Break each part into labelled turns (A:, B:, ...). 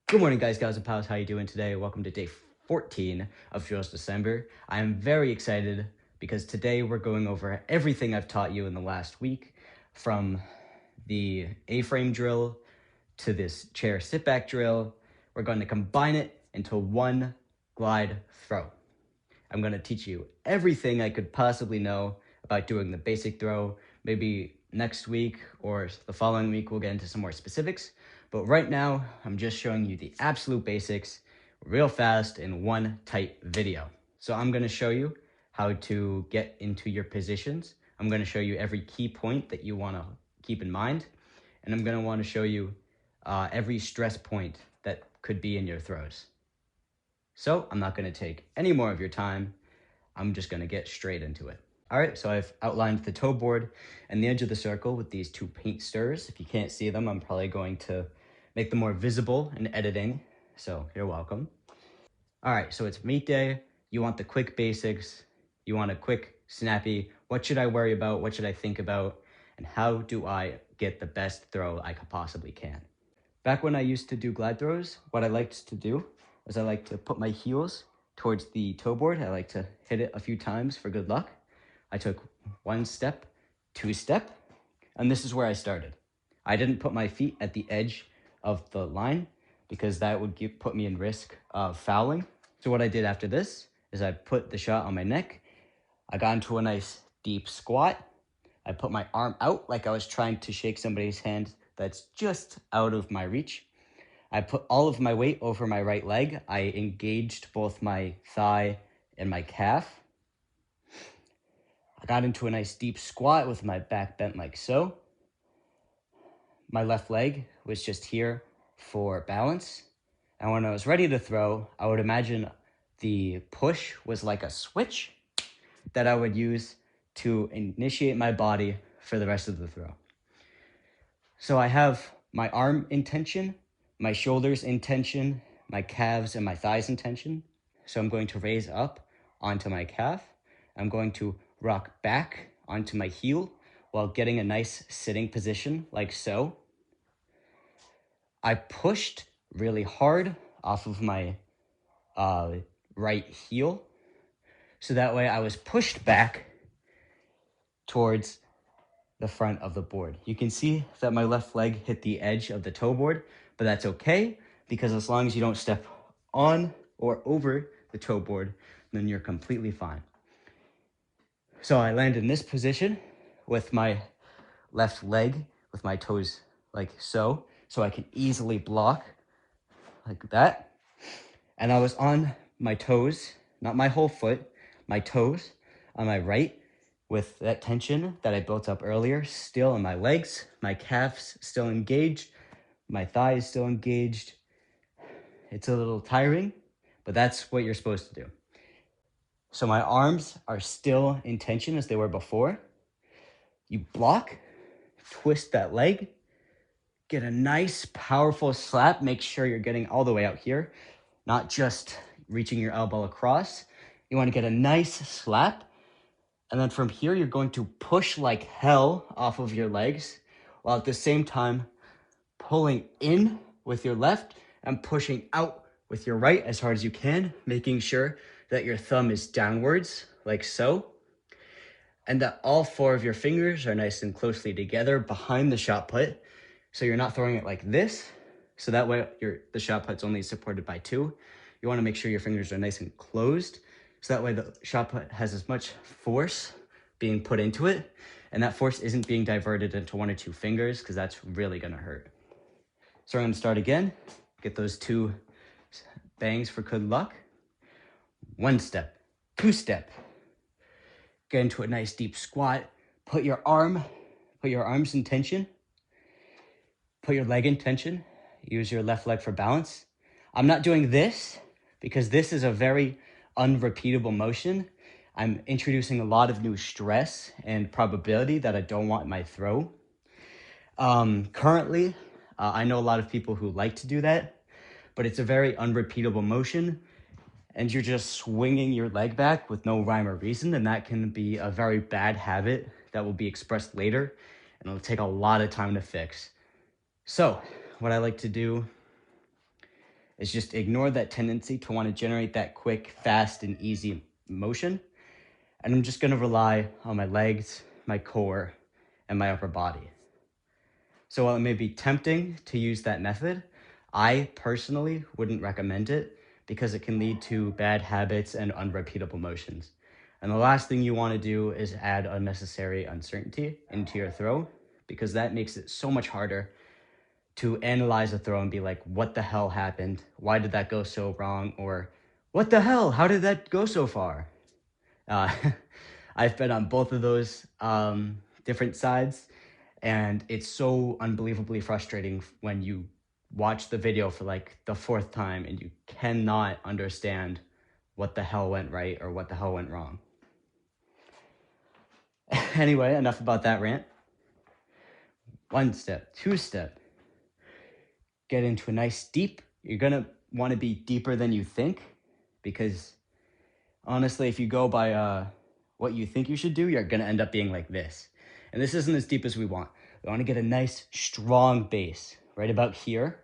A: Good morning, guys, gals, and pals. How you doing today? Welcome to day 14 of Feels December. I am very excited because today we're going over everything I've taught you in the last week, from the A-frame drill to this chair sit-back drill. We're going to combine it into one glide throw. I'm going to teach you everything I could possibly know about doing the basic throw. Maybe next week or the following week we'll get into some more specifics. But right now, I'm just showing you the absolute basics real fast in one tight video. So I'm going to show you how to get into your positions. I'm going to show you every key point that you want to keep in mind. And I'm going to want to show you every stress point that could be in your throws. So I'm not going to take any more of your time. I'm just going to get straight into it. All right, so I've outlined the toe board and the edge of the circle with these two paint stirrers. If you can't see them, I'm probably going to make them more visible in editing, so you're welcome. All right, so it's meet day. You want the quick basics. You want a quick, snappy, what should I worry about? What should I think about? And how do I get the best throw I possibly can? Back when I used to do glide throws, what I liked to do is I like to put my heels towards the toe board. I like to hit it a few times for good luck. I took 1 step, 2 step, and this is where I started. I didn't put my feet at the edge of the line because that would put me in risk of fouling. So what I did after this is I put the shot on my neck. I got into a nice deep squat. I put my arm out like I was trying to shake somebody's hand that's just out of my reach. I put all of my weight over my right leg. I engaged both my thigh and my calf. I got into a nice deep squat with my back bent like so. My left leg was just here for balance. And when I was ready to throw, I would imagine the push was like a switch that I would use to initiate my body for the rest of the throw. So I have my arm in tension, my shoulders in tension, my calves and my thighs in tension. So I'm going to raise up onto my calf. I'm going to rock back onto my heel while getting a nice sitting position like so. I pushed really hard off of my right heel, so that way I was pushed back towards the front of the board. You can see that my left leg hit the edge of the toe board, but that's okay because as long as you don't step on or over the toe board, then you're completely fine. So I land in this position with my left leg with my toes like so I can easily block like that. And I was on my toes, not my whole foot, my toes on my right with that tension that I built up earlier still in my legs, my calves still engaged, my thighs still engaged. It's a little tiring, but that's what you're supposed to do. So my arms are still in tension as they were before. You block, twist that leg, get a nice powerful slap. Make sure you're getting all the way out here, not just reaching your elbow across. You want to get a nice slap. And then from here, you're going to push like hell off of your legs, while at the same time pulling in with your left and pushing out with your right as hard as you can, making sure that your thumb is downwards like so, and that all 4 of your fingers are nice and closely together behind the shot put. So you're not throwing it like this. So that way the shot put's only supported by 2. You want to make sure your fingers are nice and closed. So that way the shot put has as much force being put into it. And that force isn't being diverted into 1 or 2 fingers because that's really going to hurt. So I'm going to start again. Get those 2 bangs for good luck. 1 step, 2 step. Get into a nice deep squat. Put your arms in tension. Put your leg in tension. Use your left leg for balance. I'm not doing this because this is a very unrepeatable motion. I'm introducing a lot of new stress and probability that I don't want in my throw. Currently, I know a lot of people who like to do that, but it's a very unrepeatable motion and you're just swinging your leg back with no rhyme or reason, and that can be a very bad habit that will be expressed later, and it'll take a lot of time to fix. So what I like to do is just ignore that tendency to want to generate that quick, fast, and easy motion. And I'm just going to rely on my legs, my core, and my upper body. So while it may be tempting to use that method, I personally wouldn't recommend it because it can lead to bad habits and unrepeatable motions. And the last thing you want to do is add unnecessary uncertainty into your throw, because that makes it so much harder to analyze a throw and be like, what the hell happened? Why did that go so wrong? Or what the hell? How did that go so far? Uh, I've been on both of those different sides, and it's so unbelievably frustrating when you watch the video for like the fourth time and you cannot understand what the hell went right or what the hell went wrong. Anyway, enough about that rant. 1 step, 2 step. Get into a nice deep. You're gonna want to be deeper than you think, because honestly, if you go by what you think you should do, you're gonna end up being like this. And this isn't as deep as we want. We want to get a nice, strong base right about here.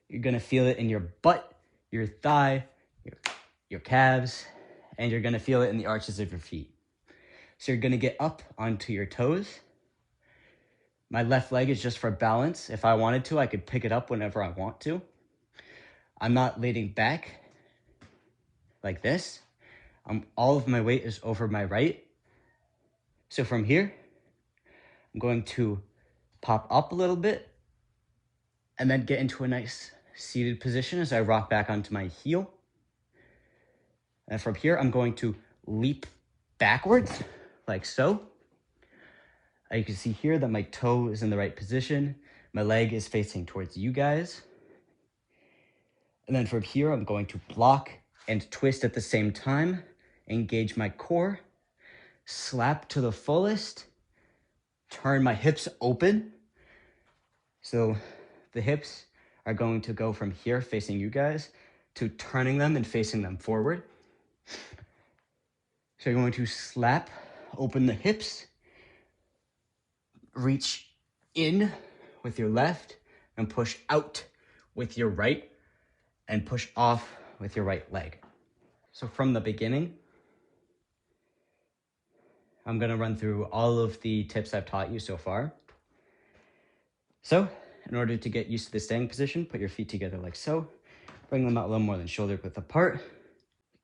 A: You're gonna feel it in your butt, your thigh, your calves, and you're gonna feel it in the arches of your feet. So you're gonna get up onto your toes. My left leg is just for balance. If I wanted to, I could pick it up whenever I want to. I'm not leaning back like this. All of my weight is over my right. So from here, I'm going to pop up a little bit and then get into a nice seated position as I rock back onto my heel. And from here, I'm going to leap backwards like so. You can see here that my toe is in the right position. My leg is facing towards you guys. And then from here, I'm going to block and twist at the same time, engage my core, slap to the fullest, turn my hips open. So the hips are going to go from here facing you guys to turning them and facing them forward. So you're going to slap, open the hips, reach in with your left and push out with your right, and push off with your right leg. So from the beginning, I'm going to run through all of the tips I've taught you so far. So in order to get used to the standing position, put your feet together like so. Bring them out a little more than shoulder width apart.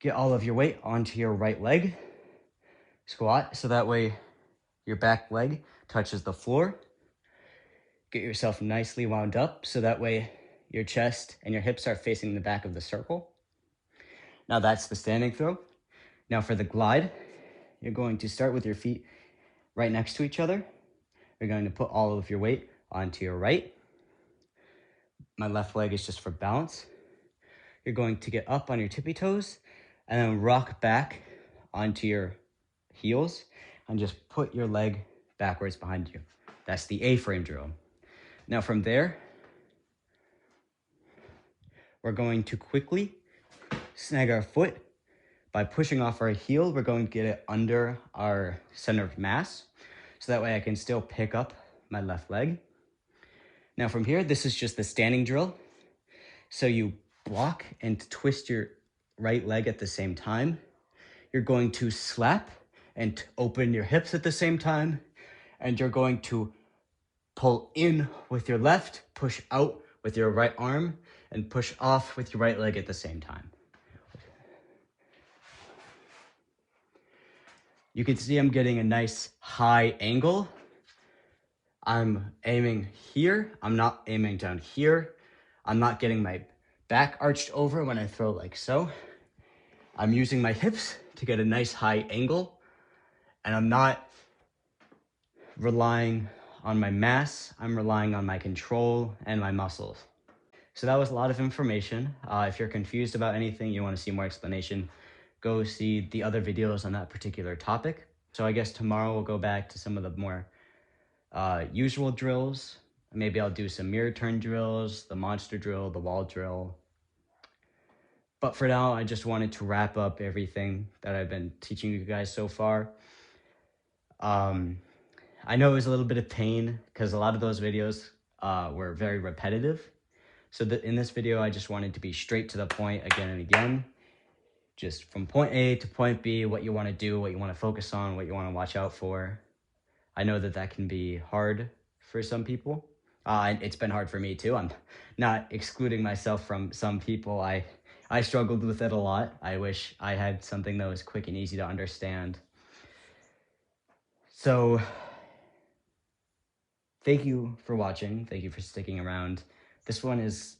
A: Get all of your weight onto your right leg. Squat so that way your back leg touches the floor. Get yourself nicely wound up so that way your chest and your hips are facing the back of the circle. Now that's the standing throw. Now for the glide, you're going to start with your feet right next to each other. You're going to put all of your weight onto your right. My left leg is just for balance. You're going to get up on your tippy toes and then rock back onto your heels and just put your leg backwards behind you. That's the A-frame drill. Now from there, we're going to quickly snag our foot. By pushing off our heel, we're going to get it under our center of mass, so that way I can still pick up my left leg. Now from here, this is just the standing drill. So you block and twist your right leg at the same time. You're going to slap and open your hips at the same time. And you're going to pull in with your left, push out with your right arm, and push off with your right leg at the same time. You can see I'm getting a nice high angle. I'm aiming here. I'm not aiming down here. I'm not getting my back arched over when I throw like so. I'm using my hips to get a nice high angle, and I'm not relying on my mass. I'm relying on my control and my muscles. So that was a lot of information. If you're confused about anything, you want to see more explanation, go see the other videos on that particular topic. So I guess tomorrow we'll go back to some of the more usual drills. Maybe I'll do some mirror turn drills, the monster drill, the wall drill. But for now, I just wanted to wrap up everything that I've been teaching you guys so far. I know it was a little bit of pain because a lot of those videos were very repetitive. So in this video, I just wanted to be straight to the point again and again, just from point A to point B, what you want to do, what you want to focus on, what you want to watch out for. I know that that can be hard for some people. It's been hard for me too. I'm not excluding myself from some people. I struggled with it a lot. I wish I had something that was quick and easy to understand. So thank you for watching. Thank you for sticking around. This one is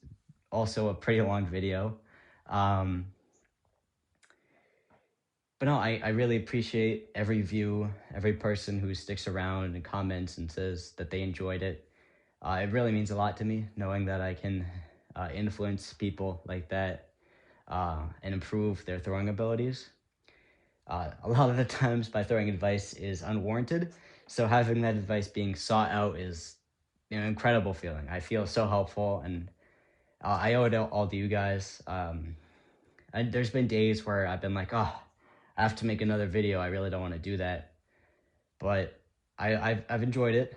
A: also a pretty long video. But no, I really appreciate every view, every person who sticks around and comments and says that they enjoyed it. It really means a lot to me, knowing that I can influence people like that and improve their throwing abilities. A lot of the times my throwing advice is unwarranted, so having that advice being sought out is an incredible feeling. I feel so helpful, and I owe it all to you guys. And there's been days where I've been like, oh, I have to make another video. I really don't want to do that. But I've enjoyed it.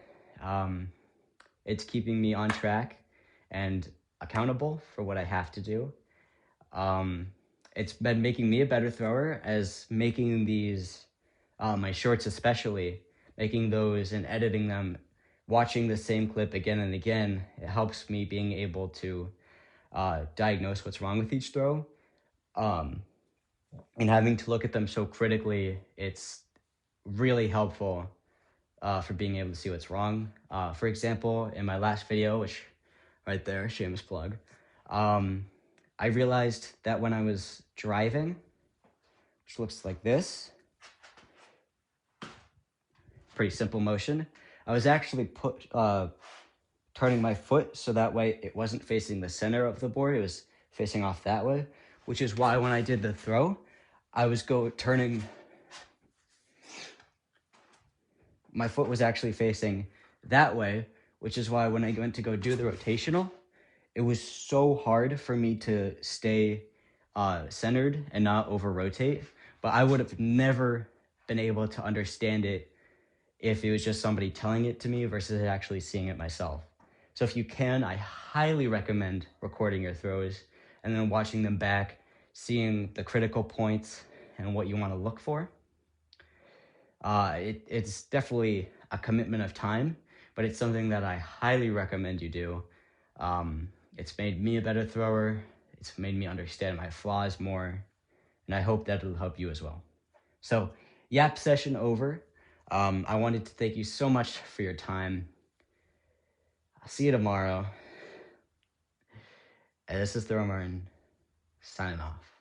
A: It's keeping me on track and accountable for what I have to do. It's been making me a better thrower, as making these, my shorts especially, making those and editing them, watching the same clip again and again, it helps me being able to diagnose what's wrong with each throw. And having to look at them so critically, it's really helpful for being able to see what's wrong. For example, in my last video, which right there, shameless plug, I realized that when I was driving, which looks like this, pretty simple motion, I was actually turning my foot so that way it wasn't facing the center of the board, it was facing off that way, which is why when I did the throw, I was turning, my foot was actually facing that way, which is why when I went to go do the rotational, it was so hard for me to stay centered and not over rotate, but I would have never been able to understand it if it was just somebody telling it to me versus actually seeing it myself. So if you can, I highly recommend recording your throws and then watching them back, seeing the critical points and what you want to look for. It's definitely a commitment of time, but it's something that I highly recommend you do. It's made me a better thrower. It's made me understand my flaws more, and I hope that it'll help you as well. So, yap session over. I wanted to thank you so much for your time. I'll see you tomorrow. And this is Throw Martin, signing off.